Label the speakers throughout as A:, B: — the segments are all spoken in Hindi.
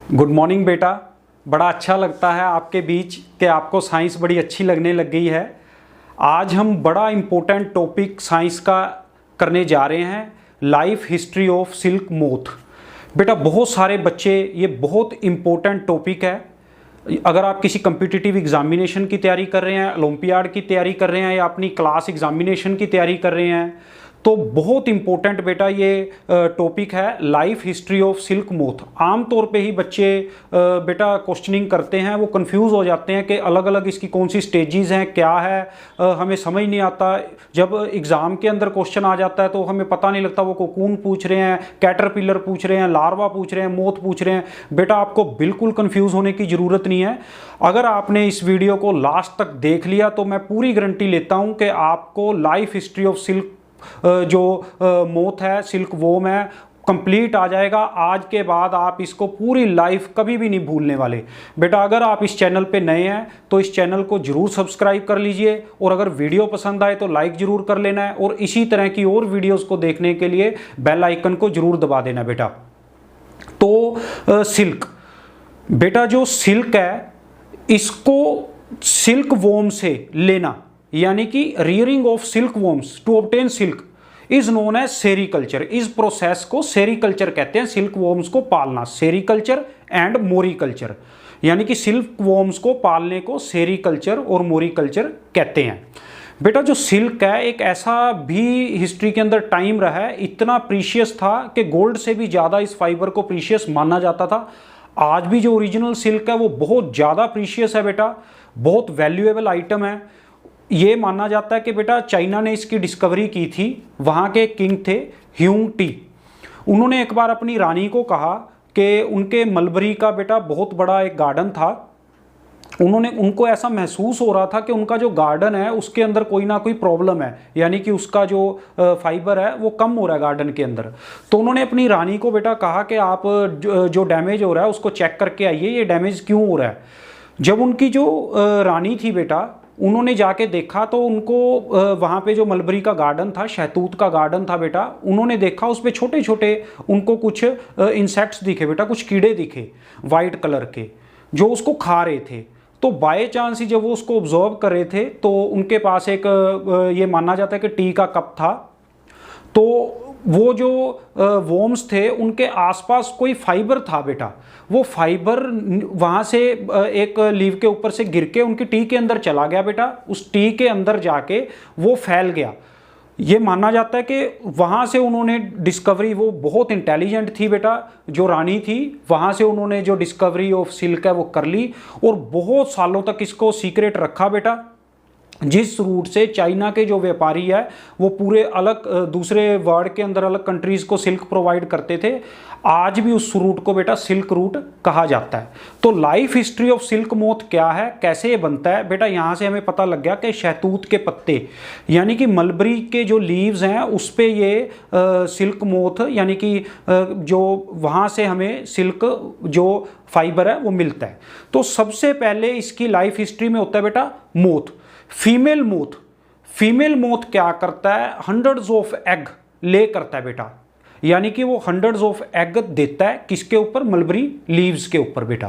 A: गुड मॉर्निंग बेटा। बड़ा अच्छा लगता है आपके बीच कि आपको साइंस बड़ी अच्छी लगने लग गई है। आज हम बड़ा इम्पोर्टेंट टॉपिक साइंस का करने जा रहे हैं, life history of silk moth. बेटा बहुत सारे बच्चे, ये बहुत इम्पोर्टेंट टॉपिक है। अगर आप किसी कम्पिटिटिव एग्जामिनेशन की तैयारी कर रहे हैं, ओलंपियाड की तैयारी कर रहे हैं या अपनी क्लास एग्जामिनेशन की तैयारी कर रहे हैं, तो बहुत इंपॉर्टेंट बेटा ये टॉपिक है, life history of silk moth. आमतौर पे ही बच्चे बेटा क्वेश्चनिंग करते हैं, वो कंफ्यूज हो जाते हैं कि अलग अलग इसकी कौन सी स्टेजेस हैं, क्या है, हमें समझ नहीं आता। जब एग्ज़ाम के अंदर क्वेश्चन आ जाता है तो हमें पता नहीं लगता वो कोकून पूछ रहे हैं, कैटरपिलर पूछ रहे हैं, लार्वा पूछ रहे हैं, मोथ पूछ रहे हैं। बेटा आपको बिल्कुल कंफ्यूज होने की ज़रूरत नहीं है। अगर आपने इस वीडियो को लास्ट तक देख लिया तो मैं पूरी गारंटी लेता हूँ कि आपको लाइफ हिस्ट्री ऑफ सिल्क जो मोथ है, सिल्क वोम है, कंप्लीट आ जाएगा। आज के बाद आप इसको पूरी लाइफ कभी भी नहीं भूलने वाले। बेटा अगर आप इस चैनल पे नए हैं तो इस चैनल को जरूर सब्सक्राइब कर लीजिए, और अगर वीडियो पसंद आए तो लाइक जरूर कर लेना है, और इसी तरह की और वीडियोस को देखने के लिए बेल आइकन को जरूर दबा देना बेटा। तो सिल्क, बेटा जो सिल्क है इसको सिल्क वोम से लेना, यानी कि rearing of silk worms to obtain silk is known as sericulture. इस प्रोसेस को सेरीकल्चर कहते हैं, सिल्क वॉर्म्स को पालना। सेरीकल्चर एंड मोरीकल्चर, यानी कि सिल्क वॉर्म्स को पालने को सेरीकल्चर और मोरीकल्चर कहते हैं। बेटा जो सिल्क है एक ऐसा भी हिस्ट्री के अंदर टाइम रहा है, इतना प्रीशियस था कि गोल्ड से भी ज़्यादा इस फाइबर को प्रीशियस माना जाता था। आज भी जो ओरिजिनल सिल्क है वो बहुत ज़्यादा प्रीशियस है बेटा, बहुत वैल्यूएबल आइटम है। ये माना जाता है कि बेटा चाइना ने इसकी डिस्कवरी की थी। वहाँ के किंग थे ह्यूंग टी। उन्होंने एक बार अपनी रानी को कहा कि उनके मलबरी का बेटा बहुत बड़ा एक गार्डन था। उनको ऐसा महसूस हो रहा था कि उनका जो गार्डन है उसके अंदर कोई ना कोई प्रॉब्लम है, यानी कि उसका जो फाइबर है वो कम हो रहा है गार्डन के अंदर। तो उन्होंने अपनी रानी को बेटा कहा कि आप जो डैमेज हो रहा है उसको चेक करके आइए, ये डैमेज क्यों हो रहा है। जब उनकी जो रानी थी बेटा, उन्होंने जाके देखा तो उनको वहाँ पे जो मलबरी का गार्डन था, शहतूत का गार्डन था बेटा, उन्होंने देखा उस पर छोटे छोटे उनको कुछ इंसेक्ट्स दिखे बेटा, कुछ कीड़े दिखे वाइट कलर के, जो उसको खा रहे थे। तो बाय चांस ही जब वो उसको ऑब्जर्व कर रहे थे तो उनके पास एक ये माना जाता है कि टी का कप था। तो वो जो वॉर्म्स थे उनके आसपास कोई फाइबर था बेटा, वो फाइबर वहाँ से एक लीव के ऊपर से गिर के उनकी टी के अंदर चला गया बेटा। उस टी के अंदर जाके वो फैल गया। ये माना जाता है कि वहाँ से उन्होंने डिस्कवरी, वो बहुत इंटेलिजेंट थी बेटा जो रानी थी, वहाँ से उन्होंने जो डिस्कवरी ऑफ सिल्क है वो कर ली, और बहुत सालों तक इसको सीक्रेट रखा बेटा। जिस रूट से चाइना के जो व्यापारी है वो पूरे अलग दूसरे वर्ल्ड के अंदर अलग कंट्रीज को सिल्क प्रोवाइड करते थे, आज भी उस रूट को बेटा सिल्क रूट कहा जाता है। तो life history of silk moth क्या है, कैसे ये बनता है बेटा, यहाँ से हमें पता लग गया कि शहतूत के पत्ते यानी कि मलबरी के जो लीव्स हैं उस पे ये सिल्क मोथ यानी कि जो वहाँ से हमें सिल्क जो फाइबर है वो मिलता है। तो सबसे पहले इसकी लाइफ हिस्ट्री में होता है बेटा moth, female moth. Female moth क्या करता है, हंड्रेड्स ऑफ एग ले करता है बेटा, यानी कि वो हंड्रेड्स ऑफ एग देता है किसके ऊपर, मलबरी लीव्स के ऊपर बेटा।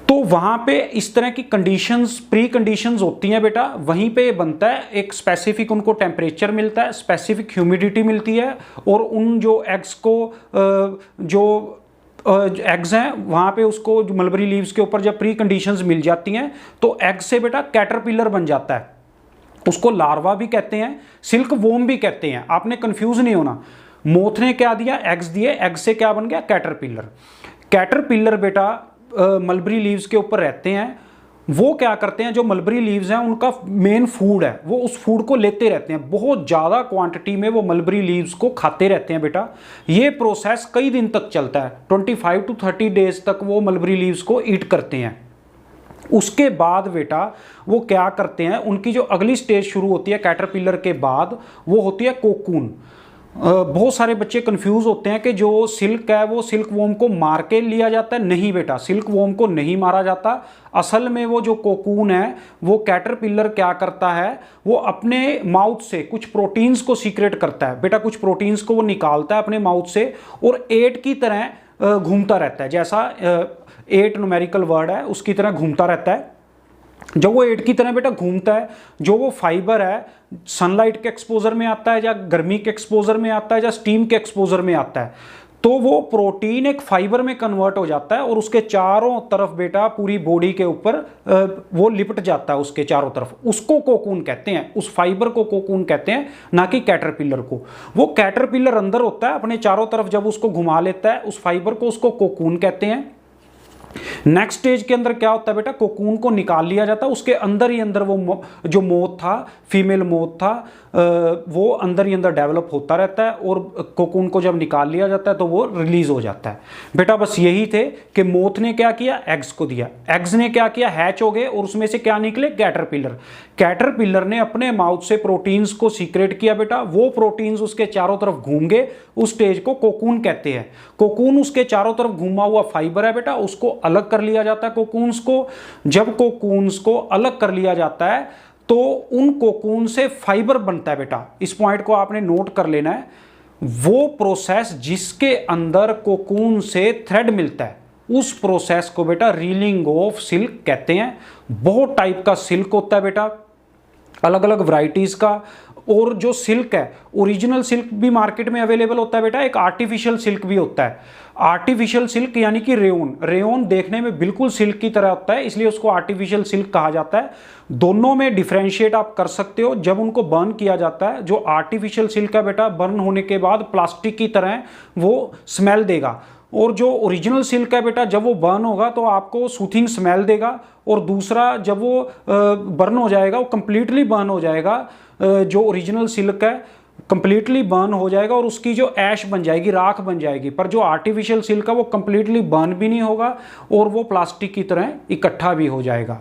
A: तो वहां पे इस तरह की कंडीशंस, प्री कंडीशंस होती हैं बेटा, वहीं पे बनता है। एक स्पेसिफिक उनको टेम्परेचर मिलता है, स्पेसिफिक ह्यूमिडिटी मिलती है, और उन जो एग्स को जो एग्स हैं वहाँ पे उसको जो मलबरी लीव्स के ऊपर जब प्री कंडीशंस मिल जाती हैं तो एग से बेटा कैटरपिलर बन जाता है। उसको लार्वा भी कहते हैं, सिल्क वोम भी कहते हैं, आपने कंफ्यूज नहीं होना। मोथ ने क्या दिया, एग्स दिए, एग से क्या बन गया, कैटरपिलर। कैटरपिलर बेटा मलबरी लीव्स के ऊपर रहते हैं। वो क्या करते हैं, जो मलबरी लीव्स हैं उनका मेन फूड है, वो उस फूड को लेते रहते हैं, बहुत ज़्यादा क्वांटिटी में वो मलबरी लीव्स को खाते रहते हैं बेटा। ये प्रोसेस कई दिन तक चलता है, 25 to 30 डेज तक वो मलबरी लीव्स को ईट करते हैं। उसके बाद बेटा वो क्या करते हैं, उनकी जो अगली स्टेज शुरू होती है कैटरपिलर के बाद, वो होती है कोकून। बहुत सारे बच्चे कंफ्यूज होते हैं कि जो सिल्क है वो सिल्क वोम को मार के लिया जाता है। नहीं बेटा, सिल्क वोम को नहीं मारा जाता। असल में वो जो कोकून है वो कैटरपिलर क्या करता है, वो अपने माउथ से कुछ प्रोटीन्स को सीक्रेट करता है बेटा, कुछ प्रोटीन्स को वो निकालता है अपने माउथ से, और एट की तरह घूमता रहता है, जैसा 8 न्यूमेरिकल वर्ड है उसकी तरह घूमता रहता है। जब वो 8 की तरह बेटा घूमता है, जो वो फाइबर है सनलाइट के एक्सपोजर में आता है या गर्मी के एक्सपोजर में आता है या स्टीम के एक्सपोजर में आता है, तो वो प्रोटीन एक फाइबर में कन्वर्ट हो जाता है और उसके चारों तरफ बेटा पूरी बॉडी के ऊपर वो लिपट जाता है उसके चारों तरफ। उसको कोकून कहते हैं, उस फाइबर को कोकून कहते हैं, ना कि कैटरपिलर को। वो कैटरपिलर अंदर होता है अपने चारों तरफ, जब उसको घुमा लेता है उस फाइबर को, उसको कोकून कहते हैं। नेक्स्ट स्टेज के अंदर क्या होता है बेटा, कोकून को निकाल लिया जाता है, उसके अंदर ही अंदर वो जो मोथ था, फीमेल मोथ था, वो अंदर ही अंदर डेवलप होता रहता है और कोकून को जब निकाल लिया जाता है तो वो रिलीज हो जाता है। बेटा बस यही थे कि मोथ ने क्या किया, एग्स को दिया, एग्स ने क्या किया, हैच हो गए और उसमें से क्या निकले, कैटरपिलर। कैटरपिलर ने अपने माउथ से प्रोटीन्स को सीक्रेट किया बेटा, वो प्रोटीन्स उसके चारों तरफ घूम गए, उस स्टेज को कोकून कहते हैं। कोकून उसके चारों तरफ घूमा हुआ फाइबर है बेटा, उसको अलग कर लिया जाता है कोकून्स को। जब कोकून्स को अलग कर लिया जाता है तो उन कोकून से फाइबर बनता है बेटा, इस पॉइंट को आपने नोट कर लेना है। वो प्रोसेस जिसके अंदर कोकून से थ्रेड मिलता है, उस प्रोसेस को बेटा रीलिंग ऑफ सिल्क कहते हैं। बहुत टाइप का सिल्क होता है बेटा, अलग अलग वैरायटीज का। और जो सिल्क है, ओरिजिनल सिल्क भी मार्केट में अवेलेबल होता है बेटा, एक आर्टिफिशियल सिल्क भी होता है। आर्टिफिशियल सिल्क यानी कि रेयन, रेयन देखने में बिल्कुल सिल्क की तरह होता है, इसलिए उसको आर्टिफिशियल सिल्क कहा जाता है। दोनों में डिफरेंशिएट आप कर सकते हो जब उनको बर्न किया जाता है। जो आर्टिफिशियल सिल्क है बेटा, बर्न होने के बाद प्लास्टिक की तरह वो स्मेल देगा, और जो ओरिजिनल सिल्क है बेटा, जब वो बर्न होगा तो आपको सूथिंग स्मेल देगा। और दूसरा, जब वो बर्न हो जाएगा, वो कंप्लीटली बर्न हो जाएगा, जो ओरिजिनल सिल्क है कंप्लीटली बर्न हो जाएगा और उसकी जो ऐश बन जाएगी, राख बन जाएगी। पर जो आर्टिफिशियल सिल्क है वो कंप्लीटली बर्न भी नहीं होगा और वो प्लास्टिक की तरह इकट्ठा भी हो जाएगा।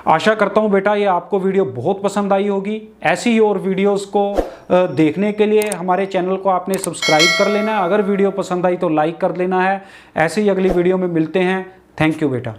A: आशा करता हूँ बेटा ये आपको वीडियो बहुत पसंद आई होगी। ऐसी ही और वीडियोस को देखने के लिए हमारे चैनल को आपने सब्सक्राइब कर लेना है। अगर वीडियो पसंद आई तो लाइक कर लेना है। ऐसे ही अगली वीडियो में मिलते हैं। थैंक यू बेटा।